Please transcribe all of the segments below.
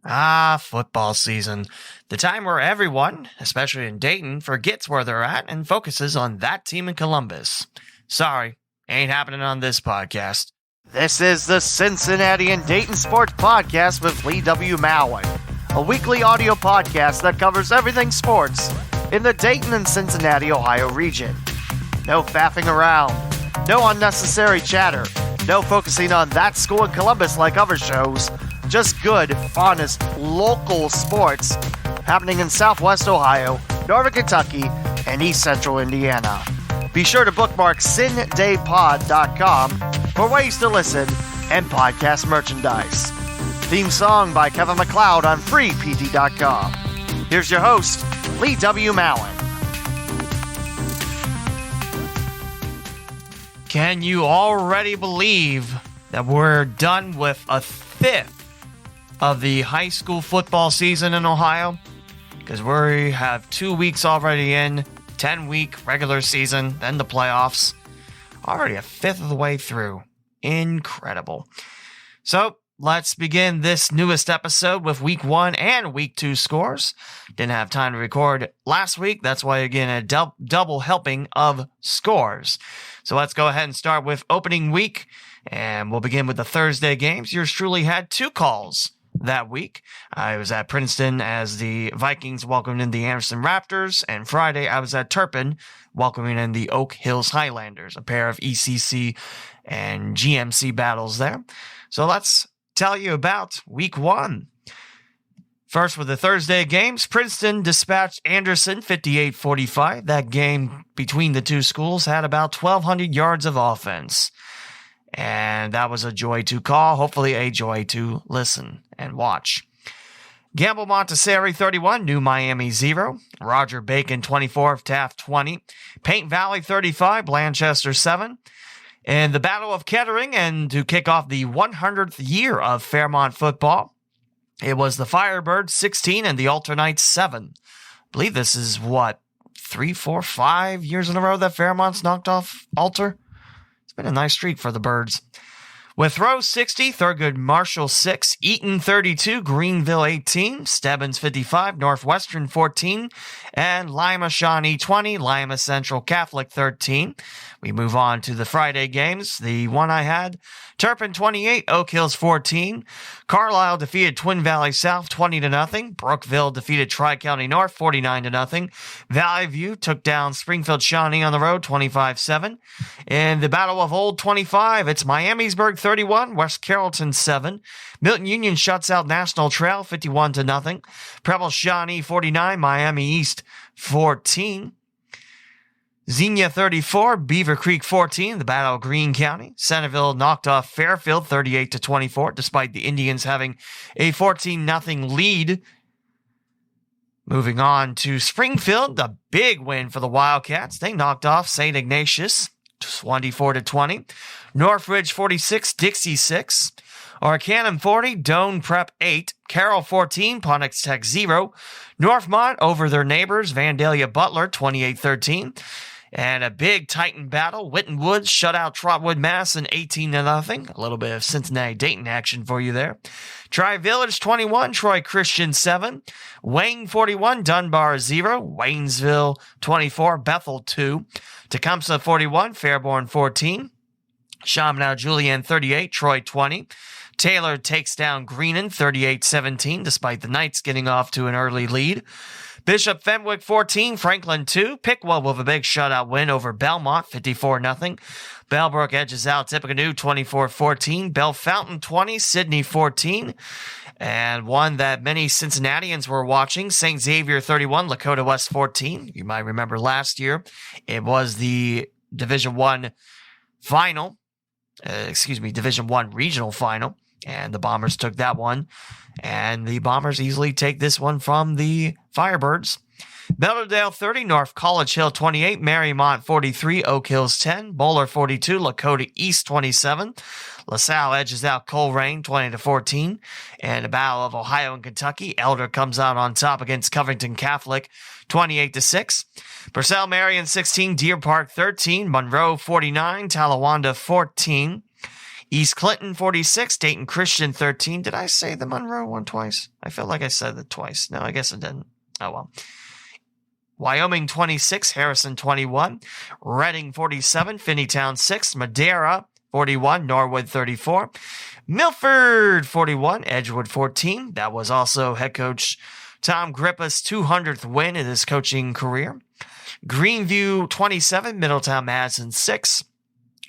Football season. The time where everyone, especially in Dayton, forgets where they're at and focuses on that team in Columbus. Sorry, ain't happening on this podcast. This is the Cincinnati and Dayton Sports Podcast with Lee W. Mowen, a weekly audio podcast that covers everything sports in the Dayton and Cincinnati, Ohio region. No faffing around, no unnecessary chatter, no focusing on that school in Columbus like other shows. Just good, honest, local sports happening in Southwest Ohio, Northern Kentucky, and East Central Indiana. Be sure to bookmark cindaypod.com for ways to listen and podcast merchandise. Theme song by Kevin MacLeod on freept.com. Here's your host, Lee W. Mowen. Can you already believe that we're done with a fifth of the high school football season in Ohio? Because we have 2 weeks already in, 10-week regular season, then the playoffs. Already a fifth of the way through. Incredible. So, let's begin this newest episode with Week 1 and Week 2 scores. Didn't have time to record last week. That's why, again, a double helping of scores. So let's go ahead and start with opening week. And we'll begin with the Thursday games. Yours truly had 2 calls that week. I was at Princeton as the Vikings welcomed in the Anderson Raptors, and Friday I was at Turpin welcoming in the Oak Hills Highlanders, a pair of ECC and GMC battles there. So let's tell you about Week 1. First with the Thursday games, Princeton dispatched Anderson 58-45. That game between the two schools had about 1,200 yards of offense. And that was a joy to call, hopefully a joy to listen and watch. Gamble Montessori 31, New Miami 0. Roger Bacon 24, Taft 20. Paint Valley 35, Blanchester 7. And the Battle of Kettering, and to kick off the 100th year of Fairmont football, it was the Firebirds 16 and the Alternites 7. I believe this is 3, 4, 5 years in a row that Fairmont's knocked off Alter? Been a nice streak for the Birds. With Rose 60, Thurgood Marshall 6, Eaton 32, Greenville 18, Stebbins 55, Northwestern 14, and Lima Shawnee 20, Lima Central Catholic 13. We move on to the Friday games. The one I had, Turpin 28, Oak Hills 14. Carlisle defeated Twin Valley South 20-0. Brookville defeated Tri-County North 49-0. Valley View took down Springfield Shawnee on the road 25-7. In the Battle of Old 25, it's Miamisburg 31, West Carrollton 7. Milton Union shuts out National Trail 51-0. Preble Shawnee 49, Miami East 14. Xenia 34, Beaver Creek 14, the Battle of Greene County. Centerville knocked off Fairfield 38-24, despite the Indians having a 14-0 lead. Moving on to Springfield, a big win for the Wildcats. They knocked off St. Ignatius 24-20. Northridge 46, Dixie 6. Arcanum 40, Doane Prep 8. Carroll 14, Pontiac Tech 0. Northmont over their neighbors, Vandalia Butler 28-13. And a big Titan battle. Whitten Woods shut out Trotwood Mass in 18-0. A little bit of Cincinnati Dayton action for you there. Tri-Village 21, Troy Christian 7. Wayne 41, Dunbar 0. Waynesville 24, Bethel 2. Tecumseh 41, Fairborn 14. Chaminade Julienne 38, Troy 20. Taylor takes down Greenon 38-17, despite the Knights getting off to an early lead. Bishop Fenwick 14, Franklin 2. Pickwell with a big shutout win over Belmont 54-0. Bellbrook edges out Tippecanoe 24-14. Bellefontaine 20, Sydney 14. And one that many Cincinnatians were watching, St. Xavier 31, Lakota West 14. You might remember last year, it was the Division I final. Division I regional final. And the Bombers took that one. And the Bombers easily take this one from the Firebirds. Belderdale 30, North College Hill 28, Marymount 43, Oak Hills 10, Bowler 42, Lakota East 27. LaSalle edges out Coleraine 20-14. And the Battle of Ohio and Kentucky, Elder comes out on top against Covington Catholic 28-6. Purcell Marion 16, Deer Park 13, Monroe 49, Talawanda 14. East Clinton 46, Dayton Christian 13. Did I say the Monroe one twice? I feel like I said it twice. No, I guess I didn't. Oh well. Wyoming 26, Harrison 21, Reading 47, Finneytown 6, Madera 41, Norwood 34, Milford 41, Edgewood 14. That was also head coach Tom Grippa's 200th win in his coaching career. Greenview 27, Middletown Madison 6,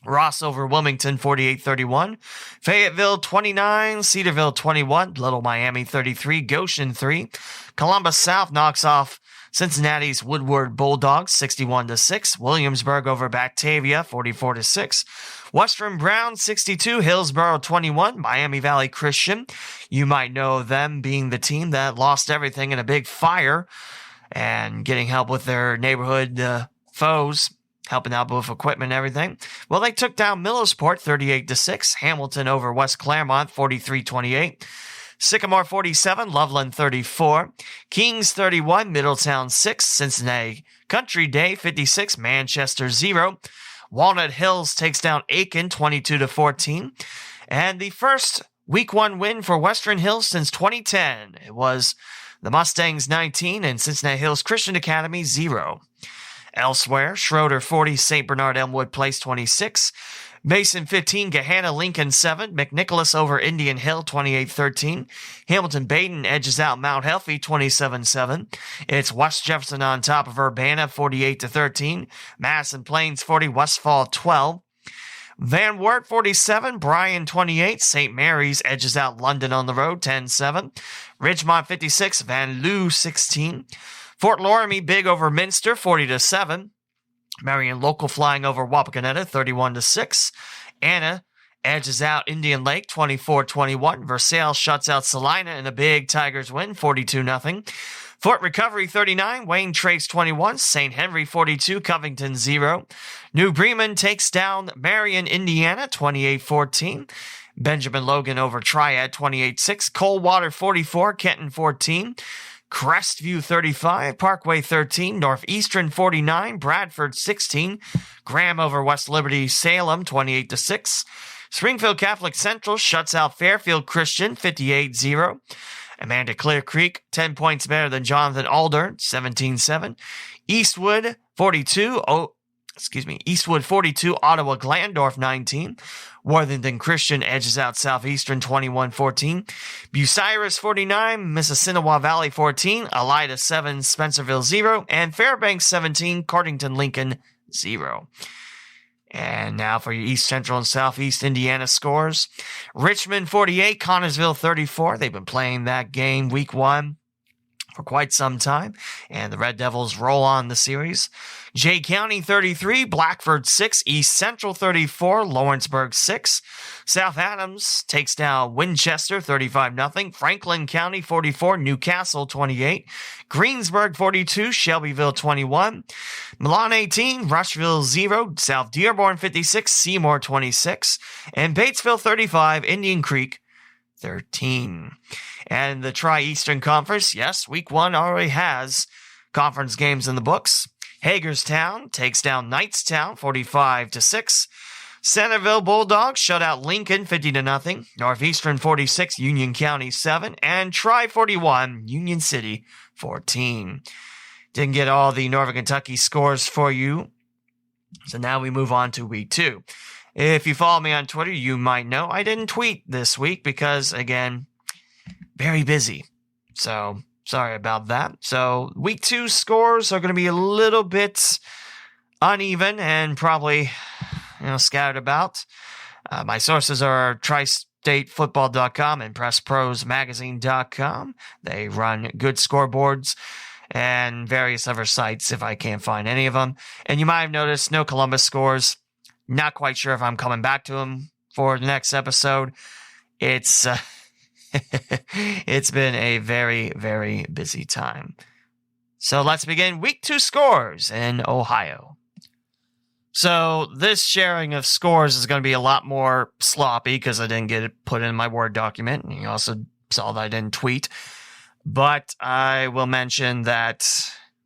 Ross over Wilmington 48-31, Fayetteville 29, Cedarville 21, Little Miami 33, Goshen 3, Columbus South knocks off Cincinnati's Woodward Bulldogs 61-6, Williamsburg over Batavia 44-6, Western Brown 62, Hillsborough 21, Miami Valley Christian. You might know them being the team that lost everything in a big fire and getting help with their neighborhood foes, helping out with equipment and everything. Well, they took down Millersport 38-6, Hamilton over West Claremont 43-28, Sycamore 47, Loveland 34, Kings 31, Middletown 6, Cincinnati Country Day 56, Manchester 0, Walnut Hills takes down Aiken 22-14, and the first Week 1 win for Western Hills since 2010. It was the Mustangs 19 and Cincinnati Hills Christian Academy 0. Elsewhere, Schroeder 40, St. Bernard Elmwood Place 26, Mason 15, Gahanna Lincoln 7, McNicholas over Indian Hill 28-13, Hamilton Baden edges out Mount Healthy 27-7, it's West Jefferson on top of Urbana 48-13, Madison Plains 40, Westfall 12, Van Wert 47, Bryan 28, St. Mary's edges out London on the road 10-7, Ridgemont 56, Van Loo 16, Fort Loramie big over Minster 40-7, Marion Local flying over Wapakoneta 31-6, Anna edges out Indian Lake 24-21, Versailles shuts out Salina in a big Tigers win 42-0, Fort Recovery 39, Wayne Trace 21, St. Henry 42, Covington 0, New Bremen takes down Marion, Indiana 28-14, Benjamin Logan over Triad 28-6, Coldwater 44, Kenton 14, Crestview 35, Parkway 13, Northeastern 49, Bradford 16, Graham over West Liberty Salem 28-6, Springfield Catholic Central shuts out Fairfield Christian 58-0, Amanda Clear Creek 10 points better than Jonathan Alder 17-7, Eastwood 42, Ottawa Glandorf 19, Worthington Christian edges out Southeastern 21-14, Bucyrus 49, Mississinewa Valley 14, Elida 7, Spencerville 0, and Fairbanks 17, Cardington Lincoln 0. And now for your East Central and Southeast Indiana scores. Richmond 48, Connorsville 34. They've been playing that game week 1 for quite some time, and the Red Devils roll on the series. Jay County 33, Blackford 6, East Central 34, Lawrenceburg 6. South Adams takes down Winchester 35-0, Franklin County 44, Newcastle 28, Greensburg 42, Shelbyville 21, Milan 18, Rushville 0, South Dearborn 56, Seymour 26, and Batesville 35, Indian Creek 13. And the Tri-Eastern Conference, yes, Week 1 already has conference games in the books. Hagerstown takes down Knightstown 45-6. Centerville Bulldogs shut out Lincoln 50-0. Northeastern 46, Union County 7. And Tri-41, Union City 14. Didn't get all the Northern Kentucky scores for you. So now we move on to Week 2. If you follow me on Twitter, you might know I didn't tweet this week because, again, very busy. So, sorry about that. So, Week 2 scores are going to be a little bit uneven and probably, scattered about. My sources are tristatefootball.com and pressprosmagazine.com. They run good scoreboards and various other sites if I can't find any of them. And you might have noticed no Columbus scores. Not quite sure if I'm coming back to them for the next episode. It's it's been a very, very busy time. So let's begin Week 2 scores in Ohio. So this sharing of scores is going to be a lot more sloppy because I didn't get it put in my Word document. And you also saw that I didn't tweet. But I will mention that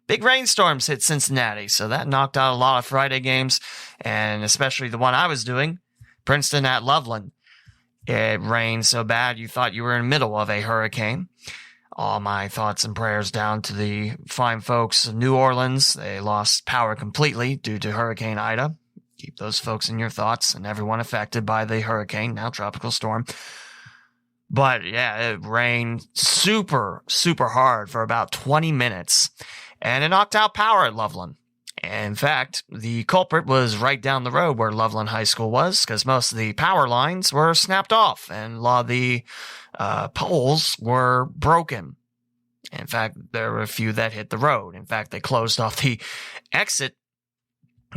big rainstorms hit Cincinnati, so that knocked out a lot of Friday games, and especially the one I was doing, Princeton at Loveland. It rained so bad you thought you were in the middle of a hurricane. All my thoughts and prayers down to the fine folks in New Orleans. They lost power completely due to Hurricane Ida. Keep those folks in your thoughts and everyone affected by the hurricane, now tropical storm. But yeah, it rained super, super hard for about 20 minutes. And it knocked out power at Loveland. In fact, the culprit was right down the road where Loveland High School was, because most of the power lines were snapped off and a lot of the poles were broken. In fact, there were a few that hit the road. In fact, they closed off the exit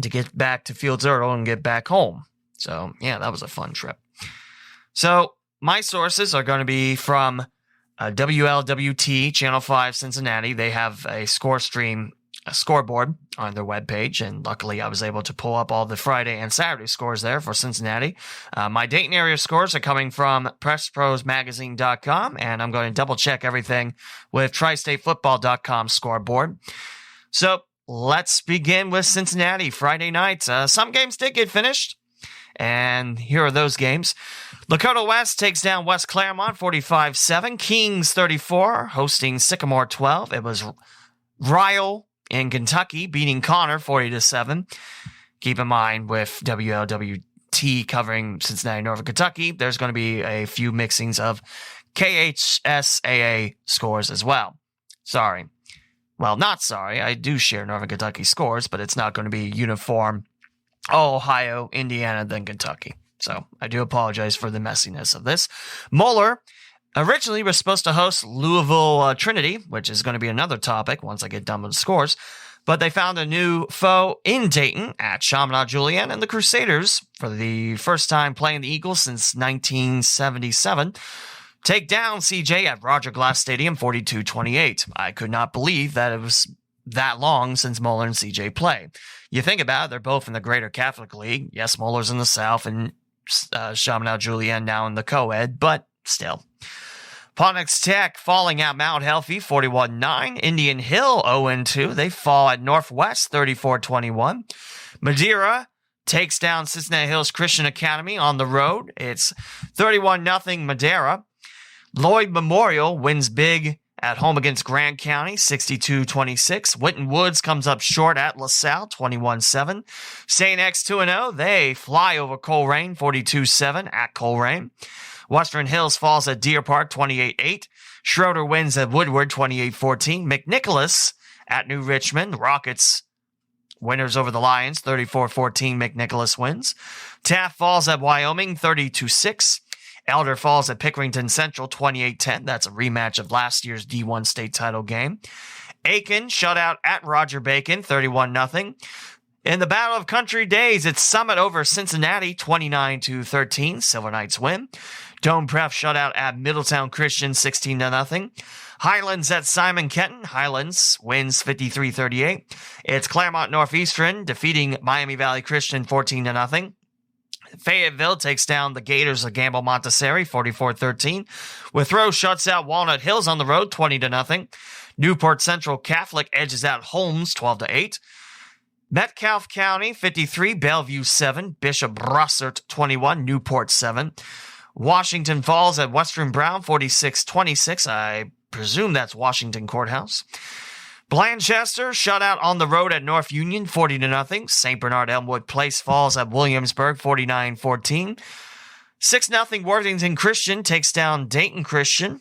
to get back to Fields Erdel and get back home. So, yeah, that was a fun trip. So, my sources are going to be from WLWT, Channel 5 Cincinnati. They have a scoreboard on their webpage, and luckily I was able to pull up all the Friday and Saturday scores there for Cincinnati. My Dayton area scores are coming from PressProsMagazine.com, and I'm going to double-check everything with TriStateFootball.com scoreboard. So let's begin with Cincinnati Friday night. Some games did get finished, and here are those games. Lakota West takes down West Claremont 45-7. Kings 34, hosting Sycamore 12. It was Ryle in Kentucky beating Connor 40-7. Keep in mind with WLWT covering Cincinnati, Northern Kentucky, there's going to be a few mixings of KHSAA scores as well. Sorry. Well, not sorry. I do share Northern Kentucky scores, but it's not going to be uniform Ohio, Indiana, then Kentucky. So I do apologize for the messiness of this. Moeller originally was supposed to host Louisville Trinity, which is going to be another topic once I get done with the scores. But they found a new foe in Dayton at Chaminade Julienne, and the Crusaders, for the first time playing the Eagles since 1977, take down CJ at Roger Glass Stadium 42-28. I could not believe that it was that long since Moeller and CJ play. You think about it, they're both in the Greater Catholic League. Yes, Moeller's in the South and Chaminade Julienne now in the co-ed, but still. Pontiac Tech falling at Mount Healthy 41-9. Indian Hill 0-2. They fall at Northwest 34-21. Madeira takes down Cincinnati Hills Christian Academy on the road. It's 31-0 Madeira. Lloyd Memorial wins big at home against Grant County 62-26. Winton Woods comes up short at LaSalle 21-7. St. X 2-0. They fly over Coleraine 42-7 at Coleraine. Western Hills falls at Deer Park 28-8. Schroeder wins at Woodward 28-14. McNicholas at New Richmond. Rockets winners over the Lions 34-14. McNicholas wins. Taft falls at Wyoming 30-6. Elder falls at Pickerington Central 28-10. That's a rematch of last year's D1 state title game. Aiken shut out at Roger Bacon 31-0. In the Battle of Country Days, it's Summit over Cincinnati 29-13. Silver Knights win. Dome Prep shut out at Middletown Christian 16-0. Highlands at Simon Kenton. Highlands wins 53-38. It's Claremont Northeastern defeating Miami Valley Christian 14-0. Fayetteville takes down the Gators of Gamble Montessori 44-13. Withrow shuts out Walnut Hills on the road 20-0. Newport Central Catholic edges out Holmes 12-8. Metcalfe County 53, Bellevue 7, Bishop Russert 21, Newport 7. Washington Falls at Western Brown 46-26. I presume that's Washington Courthouse. Blanchester shut out on the road at North Union 40-0. St. Bernard Elmwood Place falls at Williamsburg 49-14. 6-0 Worthington Christian takes down Dayton Christian.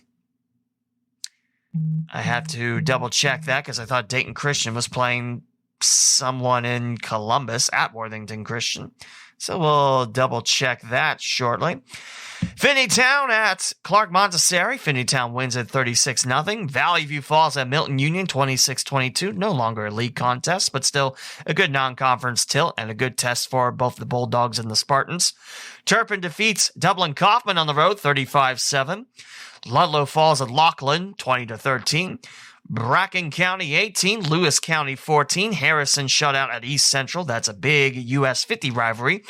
I have to double check that because I thought Dayton Christian was playing someone in Columbus at Worthington Christian. So we'll double check that shortly. Finneytown at Clark Montessori. Finneytown wins at 36-0. Valley View falls at Milton Union 26-22. No longer a league contest, but still a good non-conference tilt and a good test for both the Bulldogs and the Spartans. Turpin defeats Dublin Kaufman on the road 35-7. Ludlow falls at Laughlin 20-13. Bracken County 18, Lewis County 14. Harrison shut out at East Central. That's a big US 50 rivalry.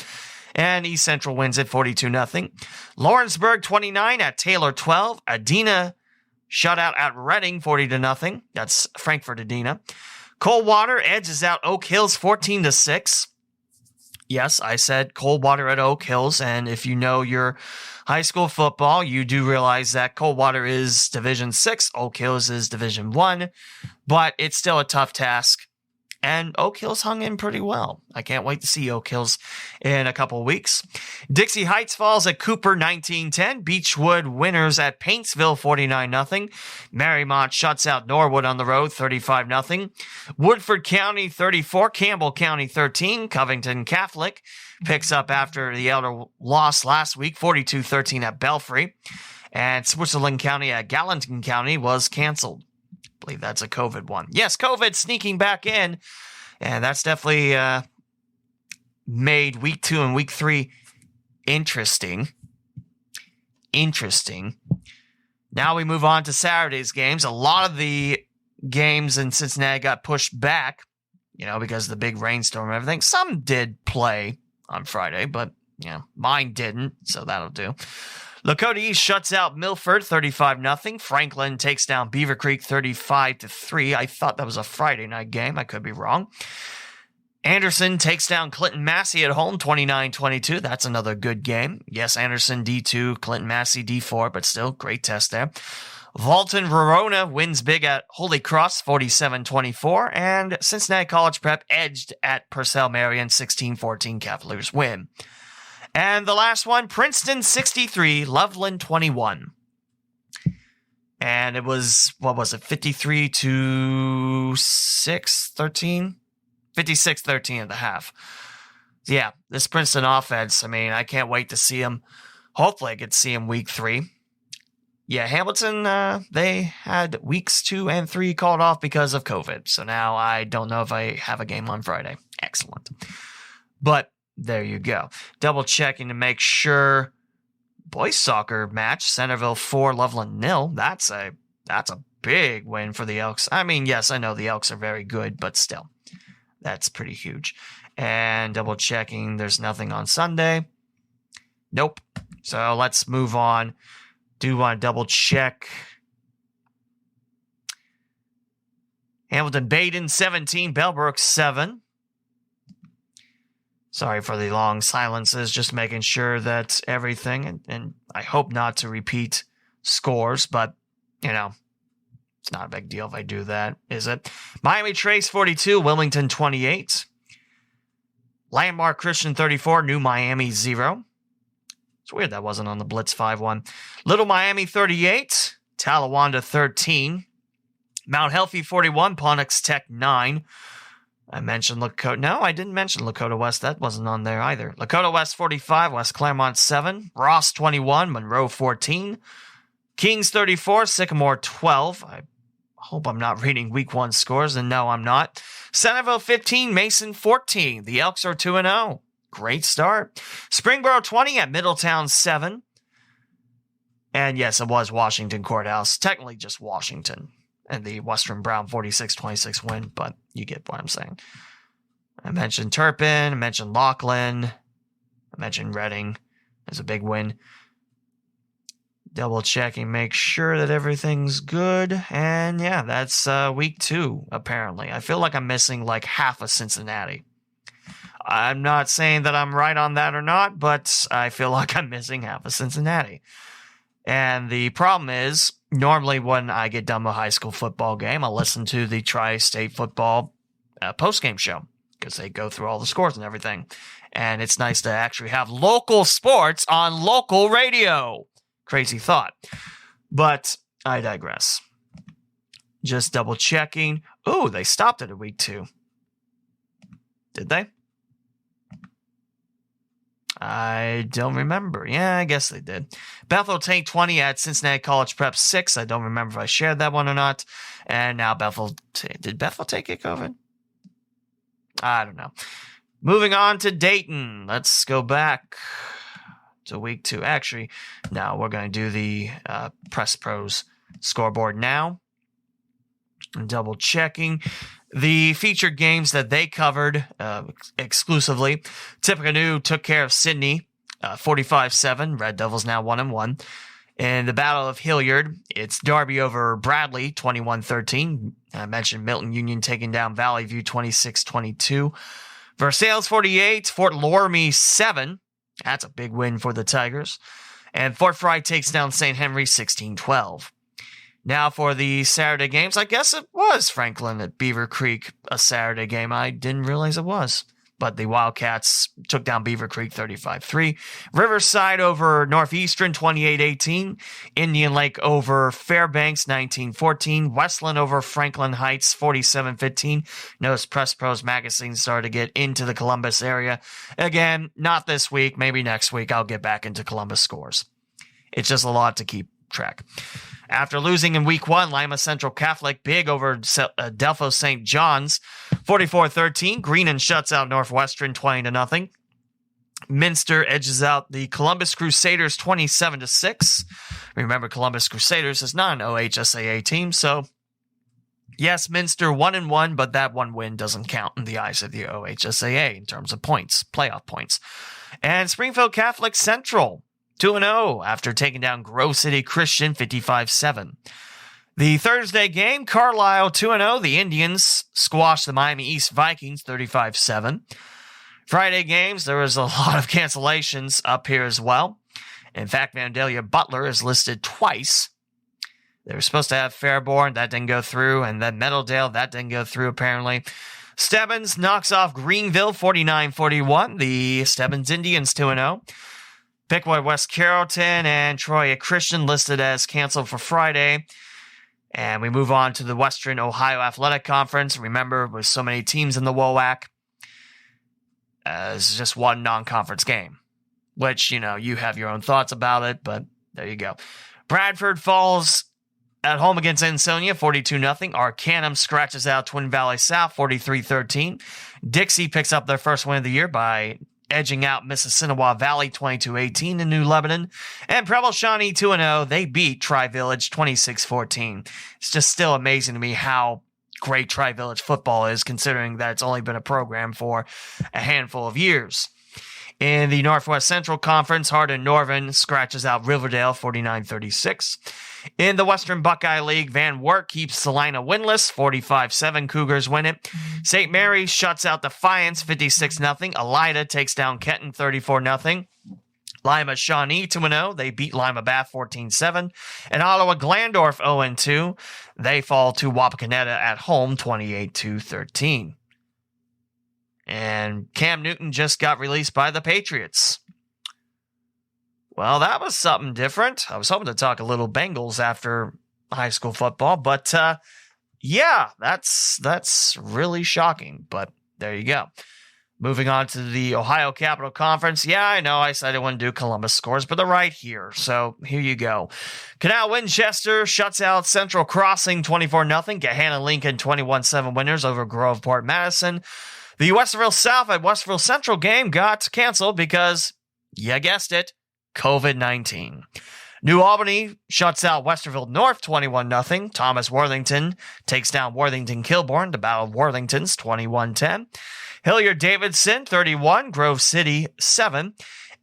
And East Central wins at 42-0. Lawrenceburg 29 at Taylor 12. Adena shut out at Reading 40-0. That's Frankfurt Adena. Coldwater edges out Oak Hills 14-6. Yes, I said Coldwater at Oak Hills, and if you know your high school football, you do realize that Coldwater is Division 6, Oak Hills is Division 1, but it's still a tough task. And Oak Hills hung in pretty well. I can't wait to see Oak Hills in a couple of weeks. Dixie Heights falls at Cooper 19-10. Beechwood winners at Paintsville 49-0. Marymount shuts out Norwood on the road 35-0. Woodford County 34. Campbell County 13. Covington Catholic picks up after the Elder loss last week 42-13 at Belfry. And Switzerland County at Gallatin County was canceled. I believe that's a COVID one. Yes, COVID sneaking back in, and that's definitely made week 2 and week 3 interesting. Now we move on to Saturday's games. A lot of the games in Cincinnati got pushed back, because of the big rainstorm and everything. Some did play on Friday, but mine didn't, so that'll do. Lakota East shuts out Milford 35-0. Franklin takes down Beaver Creek 35-3. I thought that was a Friday night game. I could be wrong. Anderson takes down Clinton Massey at home 29-22. That's another good game. Yes, Anderson D2, Clinton Massey D4, but still great test there. Vaulton Verona wins big at Holy Cross 47-24. And Cincinnati College Prep edged at Purcell Marion 16-14. Cavaliers win. And the last one, Princeton 63, Loveland 21. And it was, 53-6-13? 56-13 at the half. Yeah, this Princeton offense, I can't wait to see them. Hopefully I get to see them week 3. Yeah, Hamilton, they had weeks 2 and 3 called off because of COVID. So now I don't know if I have a game on Friday. Excellent. But there you go. Double checking to make sure. Boys soccer match, Centerville 4, Loveland 0. That's a big win for the Elks. Yes, I know the Elks are very good, but still, that's pretty huge. And double checking, there's nothing on Sunday. Nope. So let's move on. Do want to double check. Hamilton Baden 17, Bellbrook 7. Sorry for the long silences, just making sure that everything, and I hope not to repeat scores, but, it's not a big deal if I do that, is it? Miami Trace 42, Wilmington 28. Landmark Christian 34, New Miami 0. It's weird that wasn't on the Blitz 5-1. Little Miami 38, Talawanda 13. Mount Healthy 41, Ponix Tech 9. I mentioned Lakota. No, I didn't mention Lakota West. That wasn't on there either. Lakota West 45, West Claremont 7, Ross 21, Monroe 14, Kings 34, Sycamore 12. I hope I'm not reading week 1 scores, and no, I'm not. Centerville 15, Mason 14. The Elks are 2-0. Great start. Springboro 20 at Middletown 7. And yes, it was Washington Courthouse. Technically just Washington. And the Western Brown 46-26 win, but you get what I'm saying. I mentioned Turpin, I mentioned Laughlin, I mentioned Reading as a big win. Double checking, make sure that everything's good. And yeah, that's week 2, apparently. I feel like I'm missing like half of Cincinnati. I'm not saying that I'm right on that or not, but I feel like I'm missing half of Cincinnati. And the problem is, normally when I get done with a high school football game, I'll listen to the Tri-State Football post-game show because they go through all the scores and everything. And it's nice to actually have local sports on local radio. Crazy thought. But I digress. Just double checking. Oh, they stopped it at week 2. Did they? I don't remember. Yeah, I guess they did. Bethel take 20 at Cincinnati College Prep 6. I don't remember if I shared that one or not. And now Bethel. Did Bethel take it, COVID? I don't know. Moving on to Dayton. Let's go back to week 2. Actually, no, we're going to do the Press Pros scoreboard now. And double checking. The featured games that they covered exclusively. Tippecanoe took care of Sydney, 45-7. Red Devils now 1-1. In the Battle of Hilliard, it's Darby over Bradley, 21-13. I mentioned Milton Union taking down Valley View, 26-22. Versailles 48, Fort Loramie 7. That's a big win for the Tigers. And Fort Fry takes down St. Henry 16-12. Now for the Saturday games, I guess it was Franklin at Beaver Creek, a Saturday game. I didn't realize it was. But the Wildcats took down Beaver Creek 35-3. Riverside over Northeastern 28-18. Indian Lake over Fairbanks 19-14. Westland over Franklin Heights 47-15. Notice Press Pros magazine started to get into the Columbus area. Again, not this week. Maybe next week I'll get back into Columbus scores. It's just a lot to keep track. After losing in week 1, Lima Central Catholic big over Delphos St. John's 44-13. Greenon shuts out Northwestern 20-0. Minster edges out the Columbus Crusaders 27-6. Remember, Columbus Crusaders is not an OHSAA team, so yes, Minster 1-1, but that one win doesn't count in the eyes of the OHSAA in terms of points, playoff points. And Springfield Catholic Central 2-0 after taking down Grove City Christian 55-7. The Thursday game, Carlisle 2-0. The Indians squashed the Miami East Vikings 35-7. Friday games, there was a lot of cancellations up here as well. In fact, Vandalia Butler is listed twice. They were supposed to have Fairborn, that didn't go through, and then Meadowdale, that didn't go through apparently. Stebbins knocks off Greenville 49-41. The Stebbins Indians 2-0. Pickwood West Carrollton and Troy Christian listed as canceled for Friday. And we move on to the Western Ohio Athletic Conference. Remember, with so many teams in the WOAC, it's just one non-conference game, which, you have your own thoughts about it, but there you go. Bradford falls at home against Ansonia, 42-0. Arcanum scratches out Twin Valley South, 43-13. Dixie picks up their first win of the year by edging out Mississinewa Valley 22-18 in New Lebanon. And Preble Shawnee 2-0. They beat Tri-Village 26-14. It's just still amazing to me how great Tri-Village football is, considering that it's only been a program for a handful of years. In the Northwest Central Conference, Hardin Northern scratches out Riverdale 49-36. In the Western Buckeye League, Van Wert keeps Salina winless, 45-7. Cougars win it. St. Mary's shuts out Defiance, 56-0. Elida takes down Kenton, 34-0. Lima Shawnee 2-0. They beat Lima Bath 14-7. And Ottawa Glandorf 0-2. They fall to Wapakoneta at home, 28-13. And Cam Newton just got released by the Patriots. Well, that was something different. I was hoping to talk a little Bengals after high school football, but yeah, that's really shocking. But there you go. Moving on to the Ohio Capital Conference. Yeah, I know I said I didn't want to do Columbus scores, but they're right here. So here you go. Canal Winchester shuts out Central Crossing 24-0. Gahanna Lincoln 21-7 winners over Groveport Madison. The Westerville South at Westerville Central game got canceled because, you guessed it, COVID-19. New Albany shuts out Westerville North 21-0. Thomas Worthington takes down Worthington Kilbourne. The Battle of Worthington's 21-10. Hilliard Davidson 31, Grove City 7.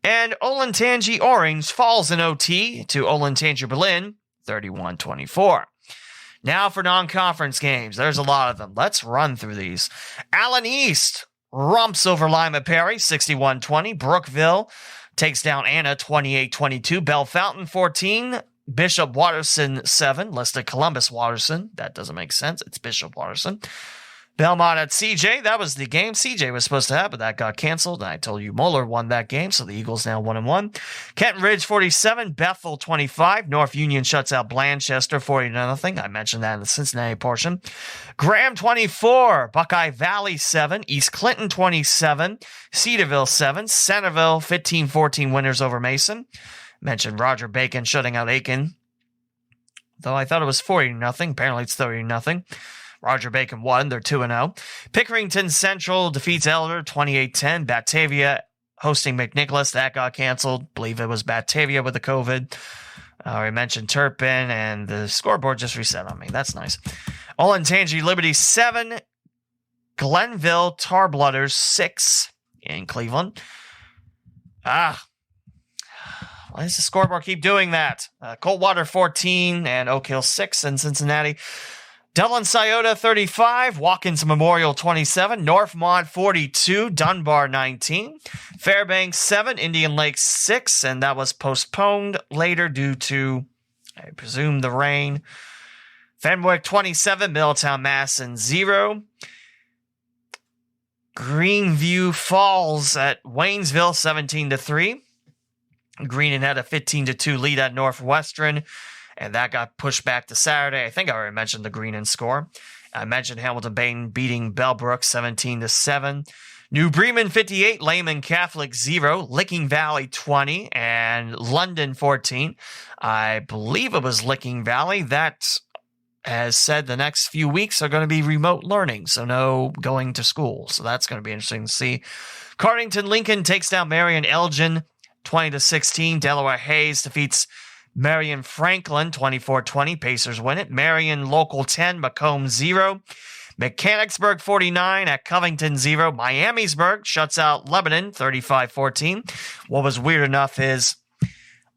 And Olentangy Orange falls in OT to Olentangy Berlin 31-24. Now for non-conference games. There's a lot of them. Let's run through these. Allen East romps over Lima Perry 61-20. Brookville takes down Anna 28-22. Bell Fountain 14. Bishop Watterson 7. Listed Columbus Watterson. That doesn't make sense. It's Bishop Watterson. Belmont at CJ. That was the game CJ was supposed to have, but that got canceled. And I told you Moeller won that game, so the Eagles now 1-1. Kenton Ridge 47. Bethel 25. North Union shuts out Blanchester 40-0. I mentioned that in the Cincinnati portion. Graham 24. Buckeye Valley 7. East Clinton 27. Cedarville 7. Centerville 15-14 winners over Mason. Mentioned Roger Bacon shutting out Aiken, though I thought it was 40-0. Apparently it's 30-0. Roger Bacon won. They're 2-0. Pickerington Central defeats Elder 28-10. Batavia hosting McNicholas. That got canceled. Believe it was Batavia with the COVID. We mentioned Turpin, and the scoreboard just reset on me. That's nice. Olentangy Liberty 7. Glenville Tarblooders 6 in Cleveland. Why does the scoreboard keep doing that? Coldwater 14 and Oak Hill 6 in Cincinnati. Dublin Scioto 35, Watkins Memorial 27, Northmont 42, Dunbar 19, Fairbanks 7, Indian Lake 6, and that was postponed later due to, I presume, the rain. Fenwick 27, Middletown Masson 0. Greenview Falls at Waynesville 17-3. Greenon had a 15-2 lead at Northwestern, and that got pushed back to Saturday. I think I already mentioned the Greenon score. I mentioned Hamilton Bain beating Bellbrook 17-7. New Bremen 58, Lehman Catholic 0, Licking Valley 20, and London 14. I believe it was Licking Valley that has said the next few weeks are going to be remote learning, so no going to school. So that's going to be interesting to see. Cardington Lincoln takes down Marion Elgin 20-16. Delaware Hayes defeats Marion Franklin 24-20. Pacers win it. Marion Local 10, Macomb 0. Mechanicsburg 49 at Covington 0. Miamisburg shuts out Lebanon 35-14. What was weird enough is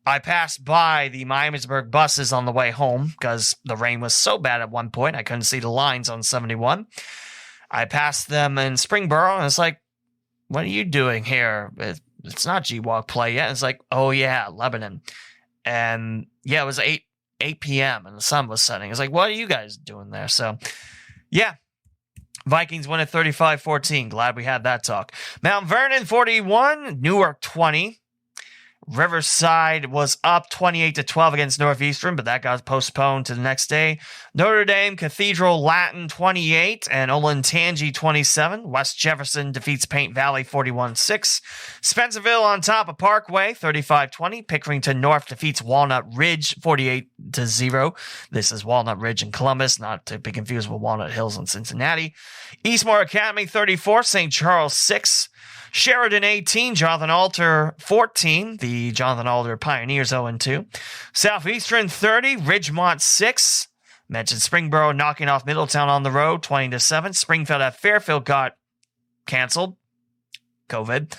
I passed by the Miamisburg buses on the way home because the rain was so bad at one point I couldn't see the lines on 71. I passed them in Springboro, and it's like, what are you doing here? It's not G-Walk play yet. It's like, oh yeah, Lebanon. And yeah, it was 8 p.m. and the sun was setting. It's like, what are you guys doing there? So yeah, Vikings win at 35-14. Glad we had that talk. Mount Vernon 41, Newark 20. Riverside was up 28-12 against Northeastern, but that got postponed to the next day. Notre Dame Cathedral Latin 28 and Olentangy 27. West Jefferson defeats Paint Valley 41-6. Spencerville on top of Parkway 35-20. Pickerington North defeats Walnut Ridge 48-0. This is Walnut Ridge in Columbus, not to be confused with Walnut Hills in Cincinnati. Eastmoor Academy 34, St. Charles 6. Sheridan 18, Jonathan Alter 14. The Jonathan Alter Pioneers 0-2. Southeastern 30, Ridgemont 6. Mentioned Springboro knocking off Middletown on the road 20-7. Springfield at Fairfield got canceled. COVID.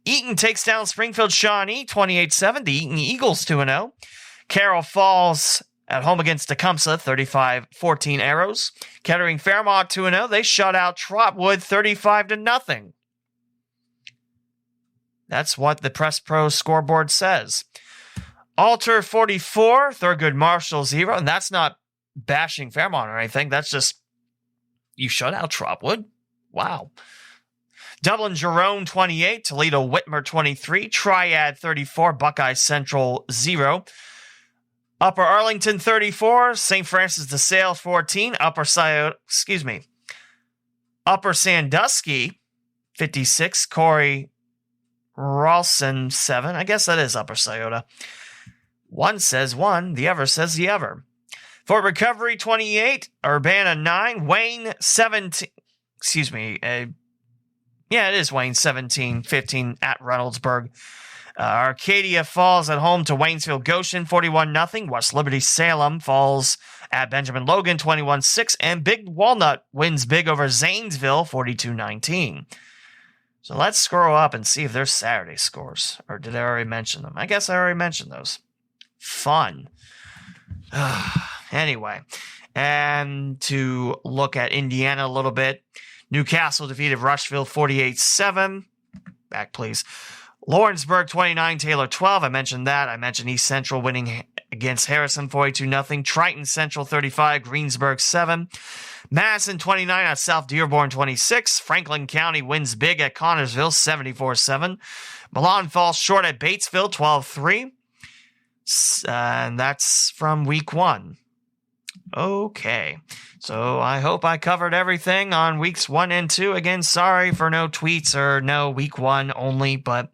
Eaton takes down Springfield Shawnee 28-7. The Eaton Eagles 2-0. Carroll Falls at home against Tecumseh 35-14 Arrows. Kettering Fairmont 2-0. They shut out Trotwood 35-0. That's what the Press Pro scoreboard says. Alter 44, Thurgood Marshall 0, and that's not bashing Fairmont or anything. That's just, you shut out Trotwood. Wow. Dublin Jerome 28, Toledo Whitmer 23, Triad 34, Buckeye Central 0. Upper Arlington 34, St. Francis de Sales 14, Upper Sandusky 56, Corey Ralston 7. I guess that is Upper Scioto. One says one, the other says the other. Fort Recovery 28, Urbana 9, Wayne 17. Yeah, it is Wayne 17-15 at Reynoldsburg. Arcadia falls at home to Waynesville Goshen 41-0. West Liberty Salem falls at Benjamin Logan 21-6. And Big Walnut wins big over Zanesville 42-19. So let's scroll up and see if there's Saturday scores. Or did I already mention them? I guess I already mentioned those. Fun. Anyway, and to look at Indiana a little bit. Newcastle defeated Rushville 48-7. Back, please. Lawrenceburg 29, Taylor 12. I mentioned that. I mentioned East Central winning against Harrison 42-0. Triton Central 35, Greensburg 7. Madison 29 at South Dearborn 26. Franklin County wins big at Connorsville 74-7. Milan falls short at Batesville 12-3. And that's from week 1. Okay. So I hope I covered everything on weeks 1 and 2. Again, sorry for no tweets or no week 1 only, but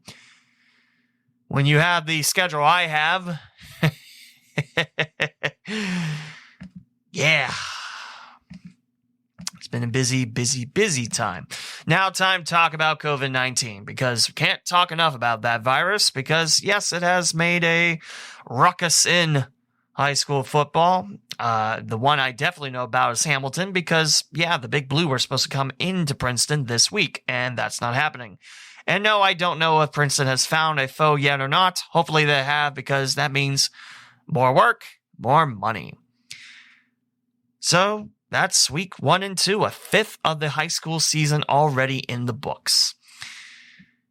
when you have the schedule I have, yeah. It's been a busy time. Now time to talk about COVID-19 because we can't talk enough about that virus because, yes, it has made a ruckus in high school football. The one I definitely know about is Hamilton because, yeah, the Big Blue were supposed to come into Princeton this week, and that's not happening. And no, I don't know if Princeton has found a foe yet or not. Hopefully they have because that means more work, more money. So that's week 1 and 2, a fifth of the high school season already in the books.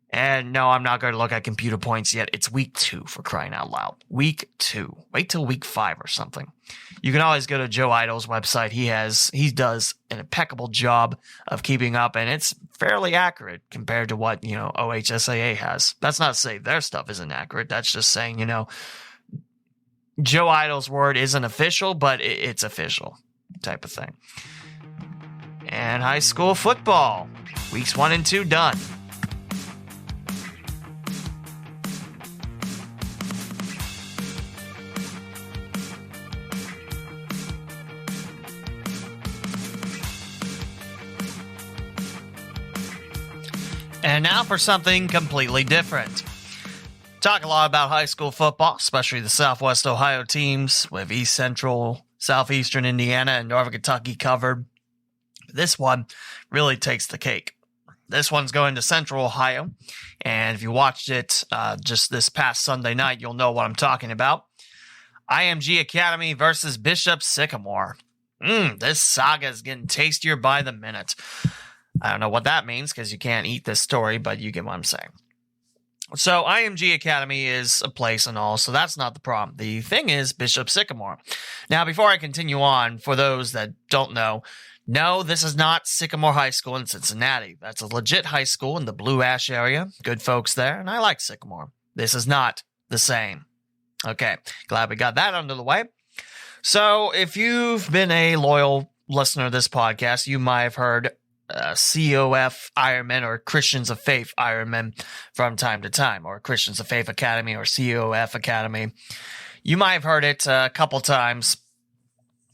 And no, I'm not going to look at computer points yet. It's week 2, for crying out loud. Week 2. Wait till week 5 or something. You can always go to Joe Idle's website. He does an impeccable job of keeping up, and it's fairly accurate compared to what, OHSAA has. That's not to say their stuff isn't accurate. That's just saying, Joe Idle's word isn't official, but it's official type of thing. And high school football. Weeks 1 and 2 done. And now for something completely different. Talk a lot about high school football, especially the Southwest Ohio teams with East Central, Southeastern Indiana, and Northern Kentucky covered. This one really takes the cake. This one's going to Central Ohio, and if you watched it just this past Sunday night, you'll know what I'm talking about. Img Academy versus Bishop Sycamore. This saga is getting tastier by the minute. I don't know what that means because you can't eat this story, but you get what I'm saying. So Img Academy is a place and all, so that's not the problem. The thing is Bishop Sycamore. Now, before I continue on, for those that don't know, no, this is not Sycamore High School in Cincinnati. That's a legit high school in the Blue Ash area. Good folks there, and I like Sycamore. This is not the same. Okay, glad we got that under the way. So if you've been a loyal listener to this podcast, you might have heard COF Ironman or Christians of Faith Ironman from time to time, or Christians of Faith Academy or COF Academy. You might have heard it a couple times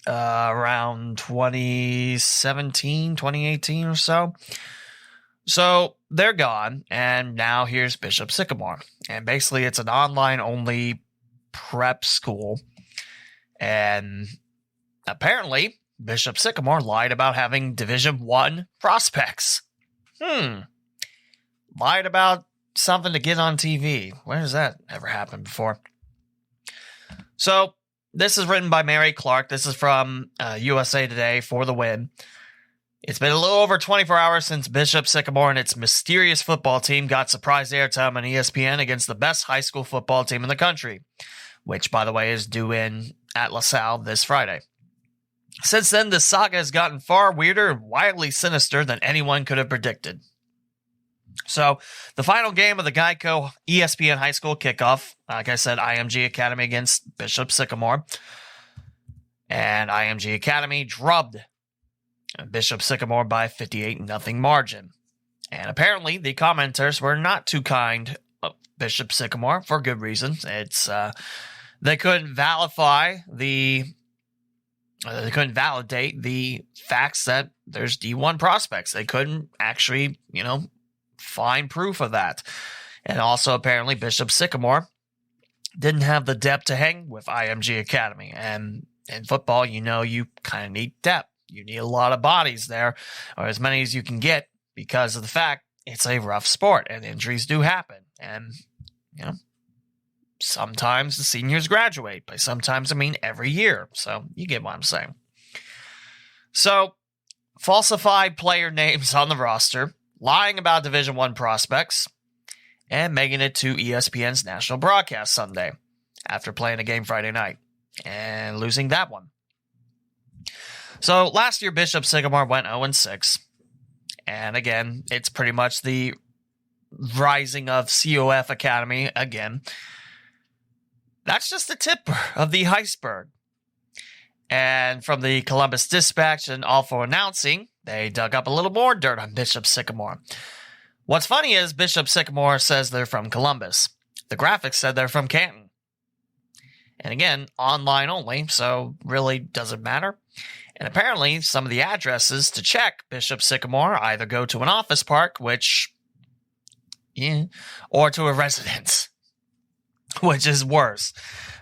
around 2017, 2018 or so. So they're gone, and now here's Bishop Sycamore. And basically it's an online-only prep school. And apparently Bishop Sycamore lied about having Division I prospects. Lied about something to get on TV. Where has that ever happened before? So, this is written by Mary Clark. This is from USA Today for the win. It's been a little over 24 hours since Bishop Sycamore and its mysterious football team got surprise airtime on ESPN against the best high school football team in the country, which, by the way, is due in at LaSalle this Friday. Since then, the saga has gotten far weirder and wildly sinister than anyone could have predicted. So, the final game of the Geico ESPN High School kickoff, like I said, Img Academy against Bishop Sycamore. And Img Academy drubbed Bishop Sycamore by 58-0 margin. And apparently, the commenters were not too kind of Bishop Sycamore for good reasons. They couldn't validate the facts that there's D1 prospects. They couldn't actually, find proof of that. And also, apparently, Bishop Sycamore didn't have the depth to hang with Img Academy. And in football, you kind of need depth. You need a lot of bodies there, or as many as you can get, because of the fact it's a rough sport and injuries do happen. And, sometimes the seniors graduate. By sometimes, I mean every year. So you get what I'm saying. So, falsified player names on the roster, lying about Division I prospects, and making it to ESPN's national broadcast Sunday after playing a game Friday night and losing that one. So, last year, Bishop Sycamore went 0-6. And again, it's pretty much the rising of COF Academy again. That's just the tip of the iceberg. And from the Columbus Dispatch and Awful Announcing, they dug up a little more dirt on Bishop Sycamore. What's funny is Bishop Sycamore says they're from Columbus. The graphics said they're from Canton. And again, online only, so really doesn't matter. And apparently, some of the addresses to check Bishop Sycamore either go to an office park, or to a residence, which is worse.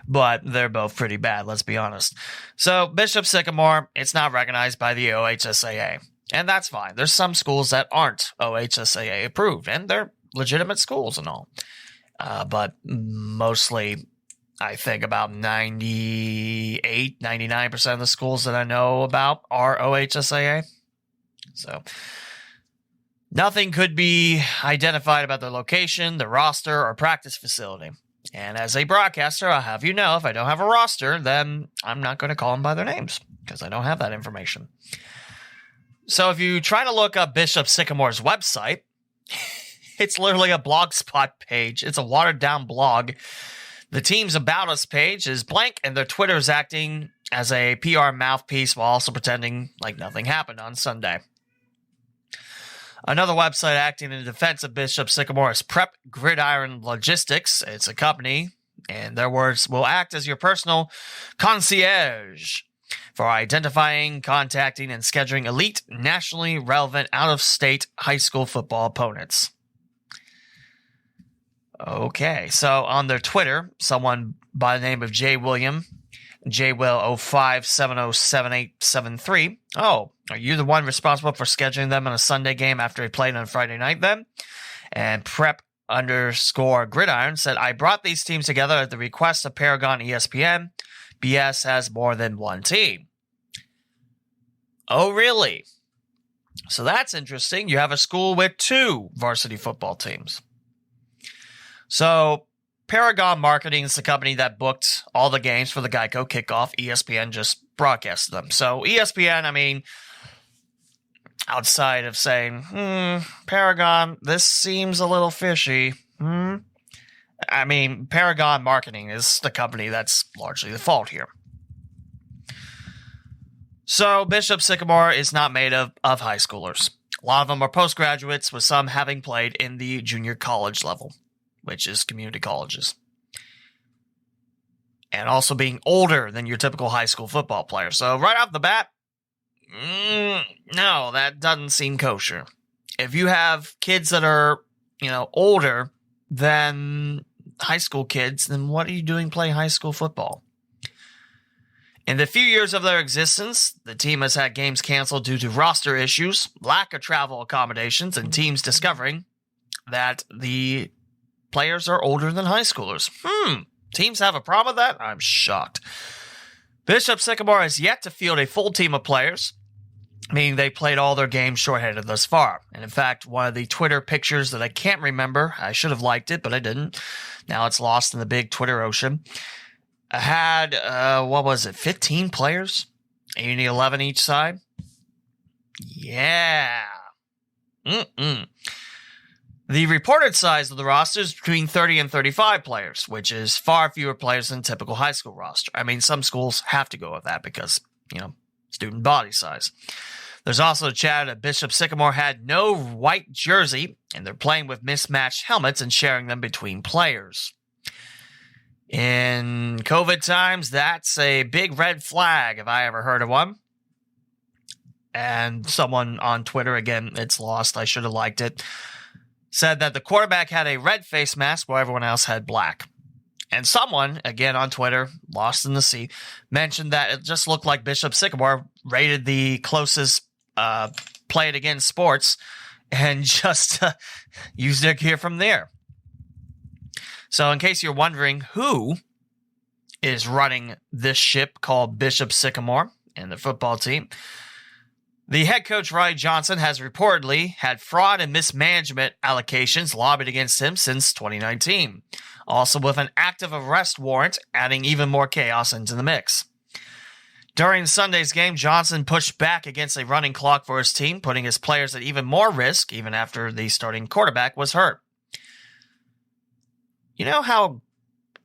But they're both pretty bad, let's be honest. So, Bishop Sycamore, it's not recognized by the OHSAA. And that's fine. There's some schools that aren't OHSAA approved, and they're legitimate schools and all. But mostly I think about 98, 99% of the schools that I know about are OHSAA. So nothing could be identified about their location, their roster, or practice facility. And as a broadcaster, I'll have you know, if I don't have a roster, then I'm not going to call them by their names because I don't have that information. So if you try to look up Bishop Sycamore's website, it's literally a blogspot page. It's a watered-down blog. The team's About Us page is blank, and their Twitter is acting as a PR mouthpiece while also pretending like nothing happened on Sunday. Another website acting in defense of Bishop Sycamore is Prep Gridiron Logistics. It's a company, and their words, will act as your personal concierge for identifying, contacting, and scheduling elite, nationally relevant, out-of-state high school football opponents. Okay, so on their Twitter, someone by the name of J. William, JWill05707873. Oh, are you the one responsible for scheduling them on a Sunday game after he played on Friday night then? And Prep_Gridiron said, I brought these teams together at the request of Paragon ESPN. BS has more than one team. Oh, really? So that's interesting. You have a school with 2 varsity football teams. So Paragon Marketing is the company that booked all the games for the Geico kickoff. ESPN just broadcasted them. So ESPN, I mean, outside of saying, Paragon, this seems a little fishy. I mean, Paragon Marketing is the company that's largely the fault here. So Bishop Sycamore is not made of high schoolers. A lot of them are postgraduates, with some having played in the junior college level, which is community colleges. And also being older than your typical high school football player. So right off the bat, no, that doesn't seem kosher. If you have kids that are, older than high school kids, then what are you doing playing high school football? In the few years of their existence, the team has had games canceled due to roster issues, lack of travel accommodations, and teams discovering that the players are older than high schoolers. Teams have a problem with that? I'm shocked. Bishop Sycamore has yet to field a full team of players, meaning they played all their games shorthanded thus far. And in fact, one of the Twitter pictures that I can't remember, I should have liked it, but I didn't. Now it's lost in the big Twitter ocean. I had, 15 players? 11 each side? Yeah. The reported size of the roster is between 30 and 35 players, which is far fewer players than typical high school roster. I mean, some schools have to go with that because, student body size. There's also chat that Bishop Sycamore had no white jersey, and they're playing with mismatched helmets and sharing them between players. In COVID times, that's a big red flag if I ever heard of one. And someone on Twitter, again, it's lost, I should have liked it, said that the quarterback had a red face mask while everyone else had black. And someone, again on Twitter, lost in the sea, mentioned that it just looked like Bishop Sycamore rated the closest play it against sports and just used their gear from there. So in case you're wondering who is running this ship called Bishop Sycamore and the football team, the head coach, Ry Johnson, has reportedly had fraud and mismanagement allocations lobbied against him since 2019, also with an active arrest warrant adding even more chaos into the mix. During Sunday's game, Johnson pushed back against a running clock for his team, putting his players at even more risk, even after the starting quarterback was hurt. You know how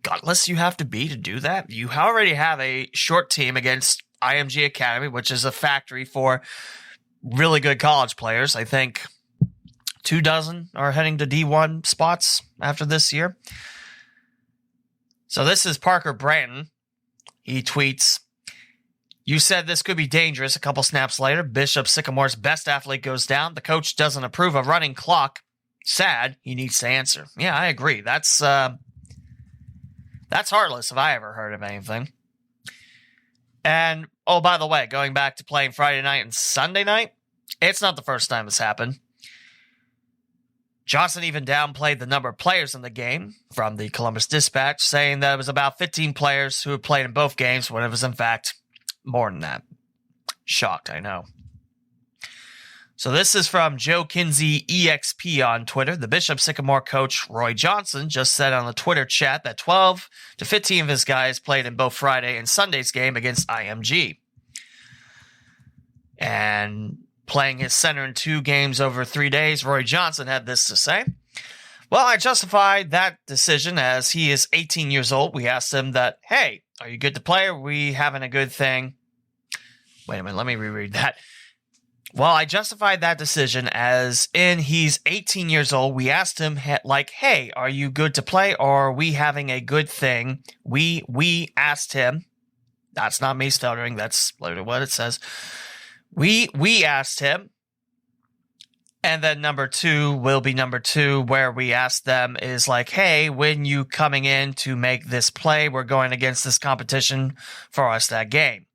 gutless you have to be to do that? You already have a short team against Img Academy, which is a factory for really good college players. I think 24 are heading to D1 spots after this year. So this is Parker Branton. He tweets, "You said this could be dangerous." A couple snaps later, Bishop Sycamore's best athlete goes down. The coach doesn't approve of running clock. Sad. He needs to answer. Yeah, I agree. That's heartless if I ever heard of anything. And, oh, by the way, going back to playing Friday night and Sunday night, it's not the first time it's happened. Johnson even downplayed the number of players in the game from the Columbus Dispatch, saying that it was about 15 players who had played in both games, when it was in fact more than that. Shocked, I know. So this is from Joe Kinsey EXP on Twitter. The Bishop Sycamore coach Roy Johnson just said on the Twitter chat that 12 to 15 of his guys played in both Friday and Sunday's game against IMG. And playing his center in 2 games over 3 days, Roy Johnson had this to say. Well, I justified that decision as he is 18 years old. We asked him that, hey, are you good to play? Are we having a good thing? Wait a minute, let me reread that. Well, I justified that decision as in he's 18 years old. We asked him, like, hey, are you good to play or are we having a good thing? We asked him. That's not me stuttering. That's literally what it says. We asked him. And then number 2 will be number 2, where we asked them is like, hey, when you coming in to make this play, we're going against this competition for us that game.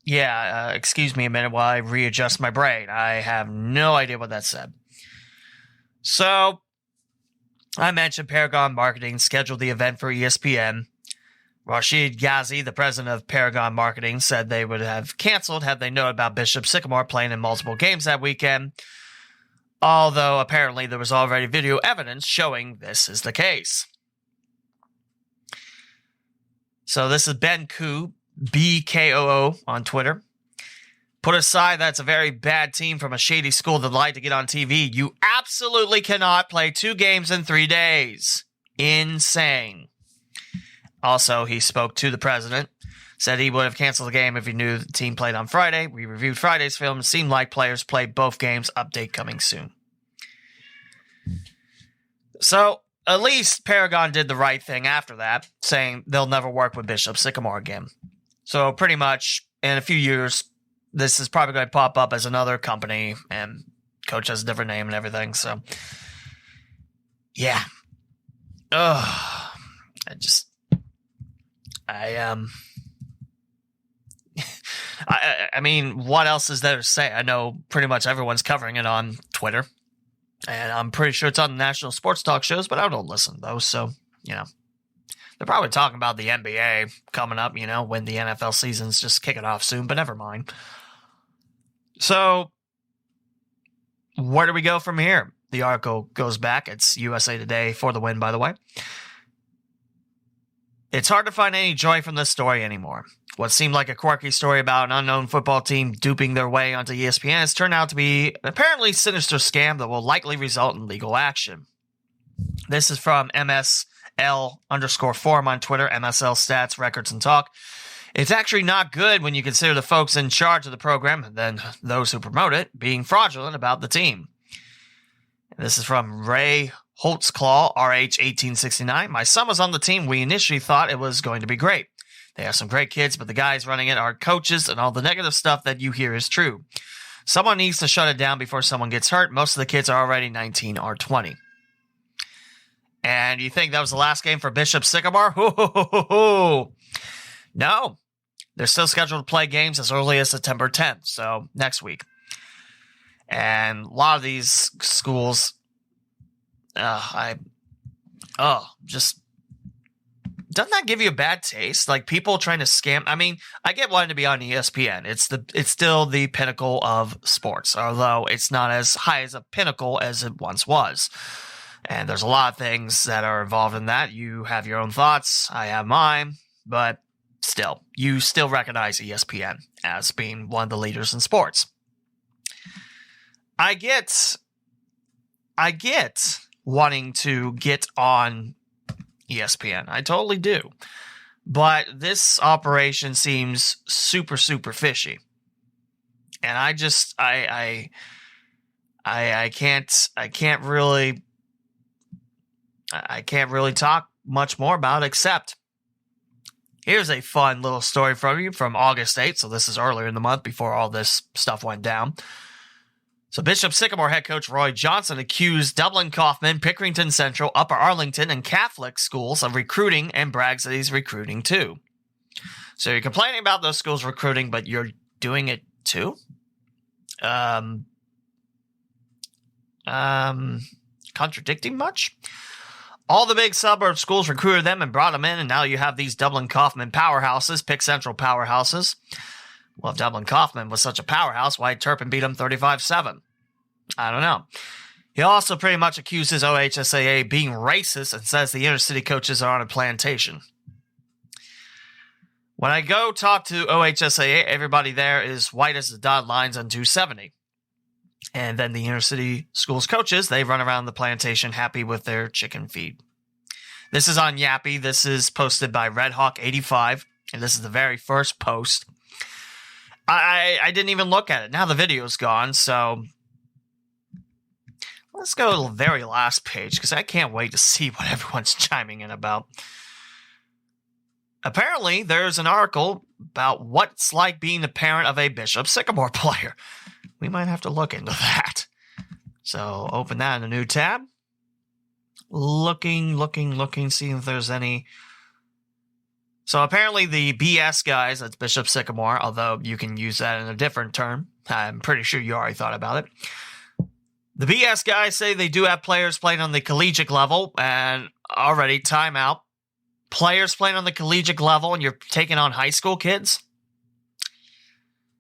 Excuse me a minute while I readjust my brain. I have no idea what that said. So, I mentioned Paragon Marketing scheduled the event for ESPN. Rashid Ghazi, the president of Paragon Marketing, said they would have canceled had they known about Bishop Sycamore playing in multiple games that weekend, although apparently there was already video evidence showing this is the case. So this is Ben Koo, BKOO on Twitter. Put aside that's a very bad team from a shady school that lied to get on TV. You absolutely cannot play 2 games in 3 days. Insane. Also, he spoke to the president, said he would have canceled the game if he knew the team played on Friday. We reviewed Friday's film. It seemed like players played both games. Update coming soon. So, at least Paragon did the right thing after that, saying they'll never work with Bishop Sycamore again. So, pretty much, in a few years, this is probably going to pop up as another company, and coach has a different name and everything, so. Yeah. I mean, what else is there to say? I know pretty much everyone's covering it on Twitter, and I'm pretty sure it's on the national sports talk shows, but I don't listen to those, so, they're probably talking about the NBA coming up, when the NFL season's just kicking off soon, but never mind. So, where do we go from here? The article goes back. It's USA Today for the win, by the way. It's hard to find any joy from this story anymore. What seemed like a quirky story about an unknown football team duping their way onto ESPN has turned out to be an apparently sinister scam that will likely result in legal action. This is from MSL_forum on Twitter, MSL Stats, Records, and Talk. It's actually not good when you consider the folks in charge of the program, and then those who promote it, being fraudulent about the team. And this is from Ray Holtzclaw, RH 1869. My son was on the team. We initially thought it was going to be great. They have some great kids, but the guys running it are coaches, and all the negative stuff that you hear is true. Someone needs to shut it down before someone gets hurt. Most of the kids are already 19 or 20. And you think that was the last game for Bishop Sycamore? No. They're still scheduled to play games as early as September 10th, so next week. And a lot of these schools, doesn't that give you a bad taste? Like people trying to scam. I mean, I get wanting to be on ESPN. It's still the pinnacle of sports, although it's not as high as a pinnacle as it once was. And there's a lot of things that are involved in that. You have your own thoughts. I have mine, but still, you still recognize ESPN as being one of the leaders in sports. I get wanting to get on ESPN. I totally do. But this operation seems super, super fishy. And I can't really talk much more about it, except here's a fun little story from you from August 8th. So this is earlier in the month before all this stuff went down. So Bishop Sycamore head coach Roy Johnson accused Dublin Kaufman, Pickerington Central, Upper Arlington, and Catholic schools of recruiting and brags that he's recruiting too. So you're complaining about those schools recruiting, but you're doing it too? contradicting much. All the big suburb schools recruited them and brought them in, and now you have these Dublin-Kaufman powerhouses, Pick Central powerhouses. Well, if Dublin-Kaufman was such a powerhouse, why did Turpin beat them 35-7? I don't know. He also pretty much accuses OHSAA being racist and says the inner city coaches are on a plantation. When I go talk to OHSAA, everybody there is white as the dotted lines on 270. And then the inner city schools coaches, they run around the plantation happy with their chicken feed. This is on Yappy. This is posted by RedHawk85, and this is the very first post. I didn't even look at it. Now the video's gone, so let's go to the very last page, because I can't wait to see what everyone's chiming in about. Apparently, there's an article about what it's like being the parent of a Bishop Sycamore player. We might have to look into that. So, open that in a new tab. Looking, seeing if there's any. So, apparently the BS guys, that's Bishop Sycamore, although you can use that in a different term. I'm pretty sure you already thought about it. The BS guys say they do have players playing on the collegiate level, and already, timeout. Players playing on the collegiate level and you're taking on high school kids?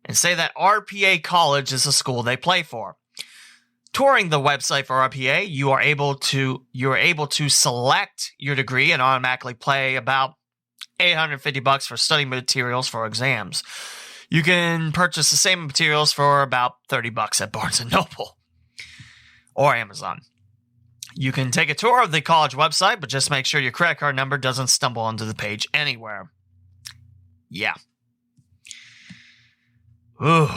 And say that RPA College is a school they play for. Touring the website for RPA, you are able to select your degree and automatically pay about $850 for study materials for exams. You can purchase the same materials for about $30 at Barnes & Noble or Amazon. You can take a tour of the college website, but just make sure your credit card number doesn't stumble onto the page anywhere. Yeah. Ooh.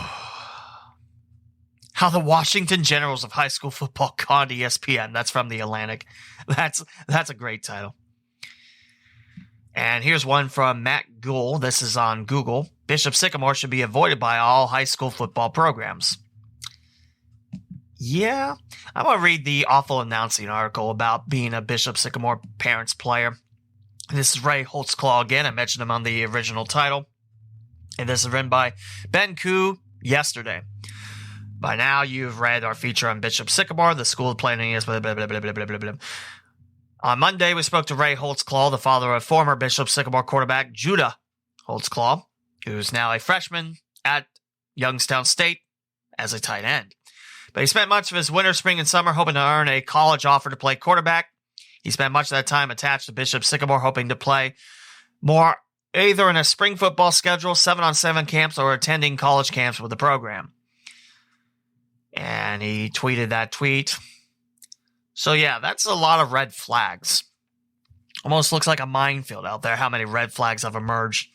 How the Washington Generals of high school football conned ESPN. That's from The Atlantic. That's a great title. And here's one from Matt Gould. This is on Google. Bishop Sycamore should be avoided by all high school football programs. Yeah, I'm going to read the awful announcing article about being a Bishop Sycamore parents player. This is Ray Holtzclaw again. I mentioned him on the original title. And this is written by Ben Koo yesterday. By now, you've read our feature on Bishop Sycamore, the school of planning is blah, blah, blah, blah, blah, blah, blah, blah. On Monday, we spoke to Ray Holtzclaw, the father of former Bishop Sycamore quarterback Judah Holtzclaw, who's now a freshman at Youngstown State as a tight end. But he spent much of his winter, spring, and summer hoping to earn a college offer to play quarterback. He spent much of that time attached to Bishop Sycamore, hoping to play more either in a spring football schedule, 7-on-7 camps, or attending college camps with the program. And he tweeted that tweet. So yeah, that's a lot of red flags. Almost looks like a minefield out there, how many red flags have emerged.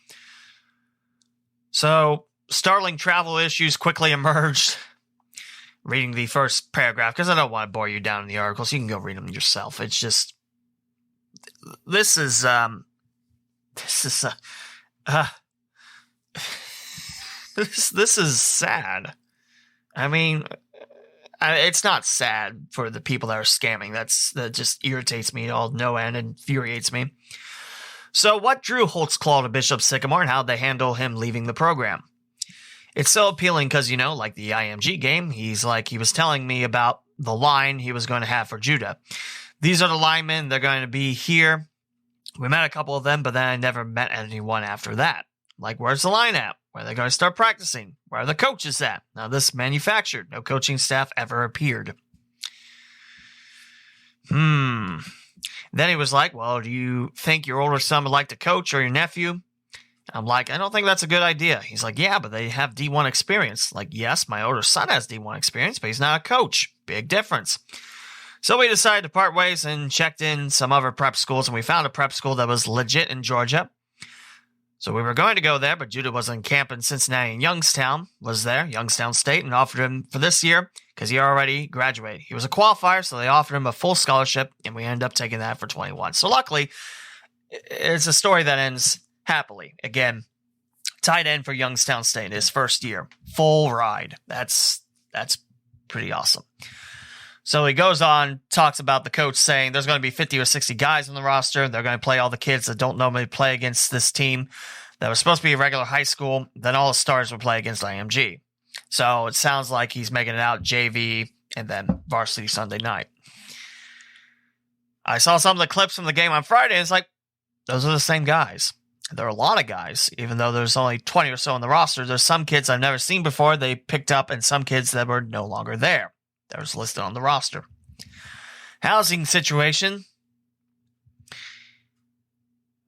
So, startling travel issues quickly emerged. Reading the first paragraph, because I don't want to bore you down in the articles. You can go read them yourself. It's just, this is sad. I mean, it's not sad for the people that are scamming. That just irritates me all no end and infuriates me. So what drew Holtzclaw to Bishop Sycamore and how they handle him leaving the program? It's so appealing because, like the IMG game, he was telling me about the line he was going to have for Judah. These are the linemen. They're going to be here. We met a couple of them, but then I never met anyone after that. Like, where's the line at? Where are they going to start practicing? Where are the coaches at? Now, this manufactured. No coaching staff ever appeared. Then he was like, well, do you think your older son would like to coach or your nephew? I'm like, I don't think that's a good idea. He's like, yeah, but they have D1 experience. Like, yes, my older son has D1 experience, but he's not a coach. Big difference. So we decided to part ways and checked in some other prep schools, and we found a prep school that was legit in Georgia. So we were going to go there, but Judah was in camp in Cincinnati, and Youngstown State, and offered him for this year because he already graduated. He was a qualifier, so they offered him a full scholarship, and we ended up taking that for 21. So luckily, it's a story that ends happily. Again, tight end for Youngstown State, his first year. Full ride. That's pretty awesome. So he goes on, talks about the coach saying there's going to be 50 or 60 guys on the roster. They're going to play all the kids that don't normally play against this team that was supposed to be a regular high school. Then all the stars would play against IMG. So it sounds like he's making it out JV and then varsity Sunday night. I saw some of the clips from the game on Friday, and it's like, those are the same guys. There are a lot of guys, even though there's only 20 or so on the roster. There's some kids I've never seen before they picked up, and some kids that were no longer there. That was listed on the roster. Housing situation.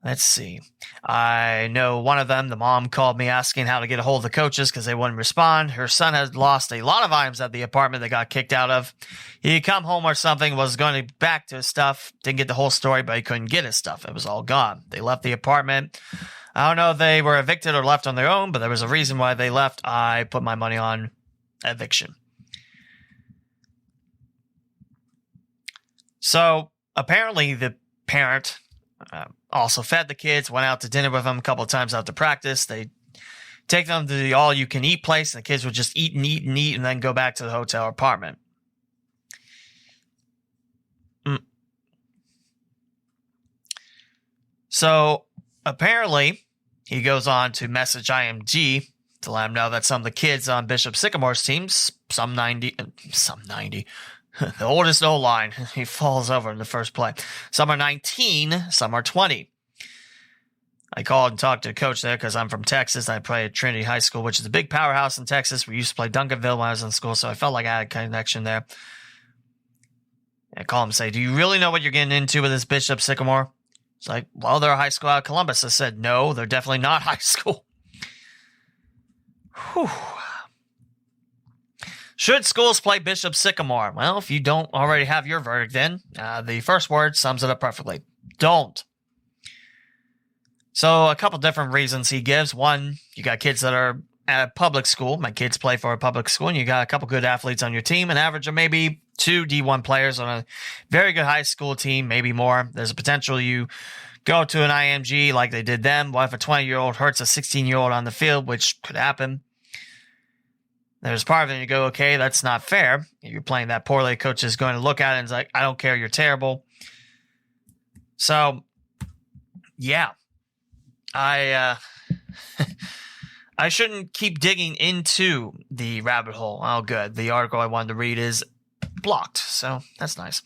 Let's see. I know one of them, the mom called me asking how to get a hold of the coaches because they wouldn't respond. Her son had lost a lot of items at the apartment they got kicked out of. He'd come home or something, was going back to his stuff. Didn't get the whole story, but he couldn't get his stuff. It was all gone. They left the apartment. I don't know if they were evicted or left on their own, but there was a reason why they left. I put my money on eviction. So apparently the parent also fed the kids, went out to dinner with them a couple of times after practice. They take them to the all-you-can-eat place, and the kids would just eat and eat and eat and then go back to the hotel apartment. So apparently he goes on to message Img to let him know that some of the kids on Bishop Sycamore's teams, some 90, the oldest O-line, he falls over in the first play. Some are 19, some are 20. I called and talked to the coach there because I'm from Texas. I play at Trinity High School, which is a big powerhouse in Texas. We used to play Duncanville when I was in school, so I felt like I had a connection there. I call him and say, do you really know what you're getting into with this Bishop Sycamore? It's like, well, they're a high school out of Columbus. I said, no, they're definitely not high school. Whew. Should schools play Bishop Sycamore? Well, if you don't already have your verdict in, the first word sums it up perfectly. Don't. So a couple different reasons he gives. One, you got kids that are at a public school. My kids play for a public school, and you got a couple good athletes on your team, an average of maybe 2 D1 players on a very good high school team, maybe more. There's a potential you go to an IMG like they did them. What if a 20-year-old hurts a 16-year-old on the field, which could happen? There's part of it you go, okay, that's not fair. If you're playing that poorly, coach is going to look at it and is like, I don't care, you're terrible. So, yeah. I shouldn't keep digging into the rabbit hole. Oh, good. The article I wanted to read is blocked, so that's nice.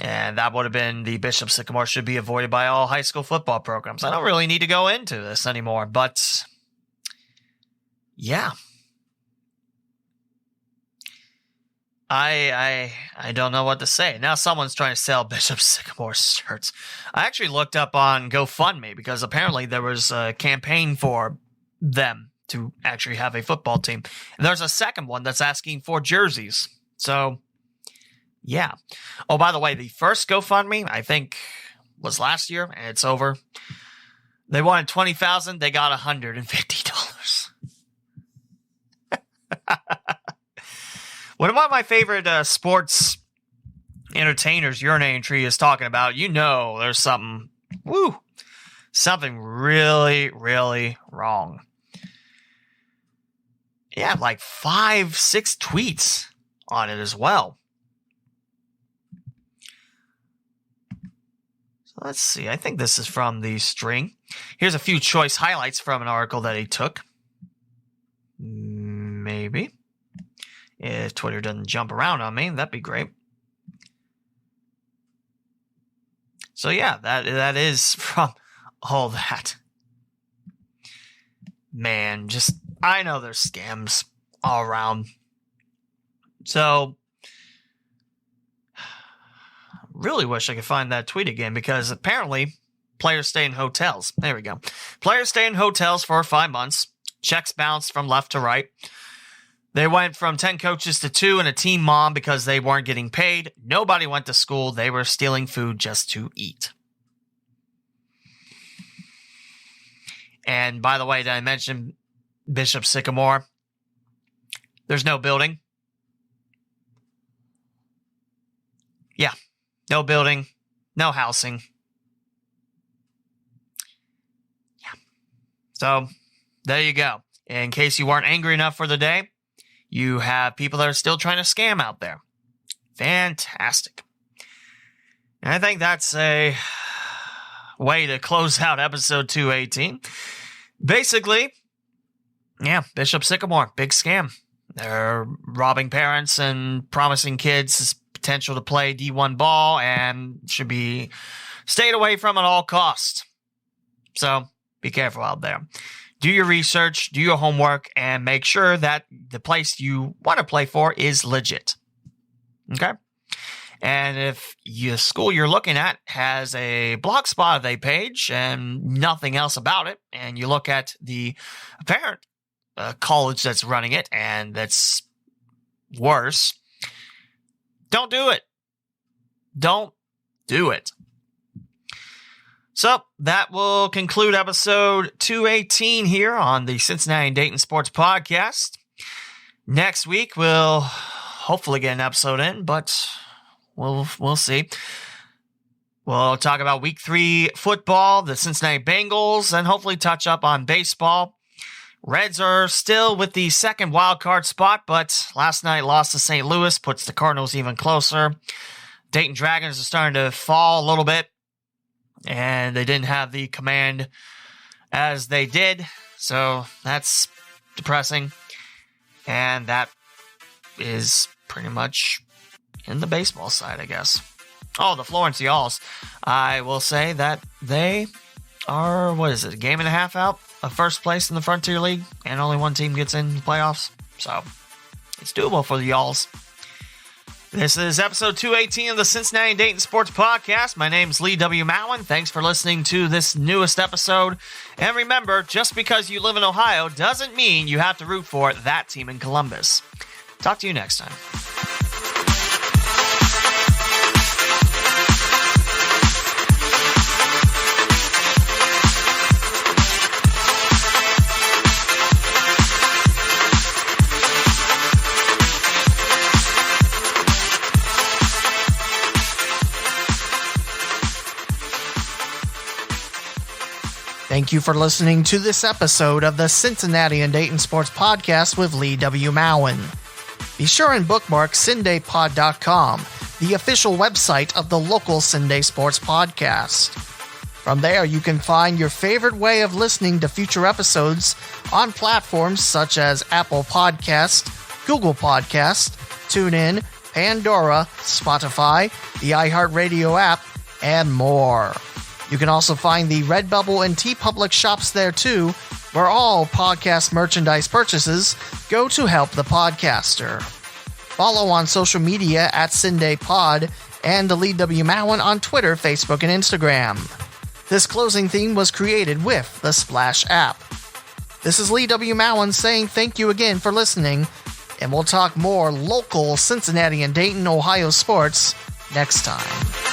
And that would have been the Bishop Sycamore should be avoided by all high school football programs. I don't really need to go into this anymore, but yeah. I don't know what to say. Now someone's trying to sell Bishop Sycamore shirts. I actually looked up on GoFundMe because apparently there was a campaign for them to actually have a football team. And there's a second one that's asking for jerseys. So, yeah. Oh, by the way, the first GoFundMe, I think, was last year, and it's over. They wanted $20,000. They got $150. When one of my favorite sports entertainers, Urinary Tree, is talking about, you know there's something really, really wrong. Yeah, like 5-6 tweets on it as well. So let's see. I think this is from the string. Here's a few choice highlights from an article that he took. Maybe. If Twitter doesn't jump around on me, that'd be great. So yeah, that is from all that. Man, just, I know there's scams all around. So, really wish I could find that tweet again because apparently players stay in hotels. There we go. Players stay in hotels for 5 months. Checks bounced from left to right. They went from 10 coaches to 2 and a team mom because they weren't getting paid. Nobody went to school. They were stealing food just to eat. And by the way, did I mention Bishop Sycamore? There's no building. Yeah, no building, no housing. Yeah. So, there you go. In case you weren't angry enough for the day, you have people that are still trying to scam out there. Fantastic. And I think that's a way to close out episode 218. Basically, yeah, Bishop Sycamore, big scam. They're robbing parents and promising kids potential to play D1 ball and should be stayed away from at all costs. So be careful out there. Do your research, do your homework, and make sure that the place you want to play for is legit. Okay? And if the school you're looking at has a Blogspot of a page and nothing else about it, and you look at the apparent college that's running it and that's worse, don't do it. Don't do it. So that will conclude episode 218 here on the Cincinnati and Dayton Sports Podcast. Next week, we'll hopefully get an episode in, but we'll see. We'll talk about Week 3 football, the Cincinnati Bengals, and hopefully touch up on baseball. Reds are still with the second wild card spot, but last night lost to St. Louis, puts the Cardinals even closer. Dayton Dragons are starting to fall a little bit, and they didn't have the command as they did, so that's depressing. And that is pretty much in the baseball side, I guess. Oh, the Florence Y'alls. I will say that they are, a game and a half out of first place in the Frontier League, and only one team gets in the playoffs. So, it's doable for the Y'alls. This is episode 218 of the Cincinnati and Dayton Sports Podcast. My name's Lee W. Mowen. Thanks for listening to this newest episode. And remember, just because you live in Ohio doesn't mean you have to root for that team in Columbus. Talk to you next time. Thank you for listening to this episode of the Cincinnati and Dayton Sports Podcast with Lee W. Mowen. Be sure and bookmark CindayPod.com, the official website of the local Cinday Sports Podcast. From there, you can find your favorite way of listening to future episodes on platforms such as Apple Podcast, Google Podcast, TuneIn, Pandora, Spotify, the iHeartRadio app, and more. You can also find the Redbubble and TeePublic shops there too, where all podcast merchandise purchases go to help the podcaster. Follow on social media at CindayPod and the Lee W. Mowen on Twitter, Facebook, and Instagram. This closing theme was created with the Splash app. This is Lee W. Mowen saying thank you again for listening, and we'll talk more local Cincinnati and Dayton, Ohio sports next time.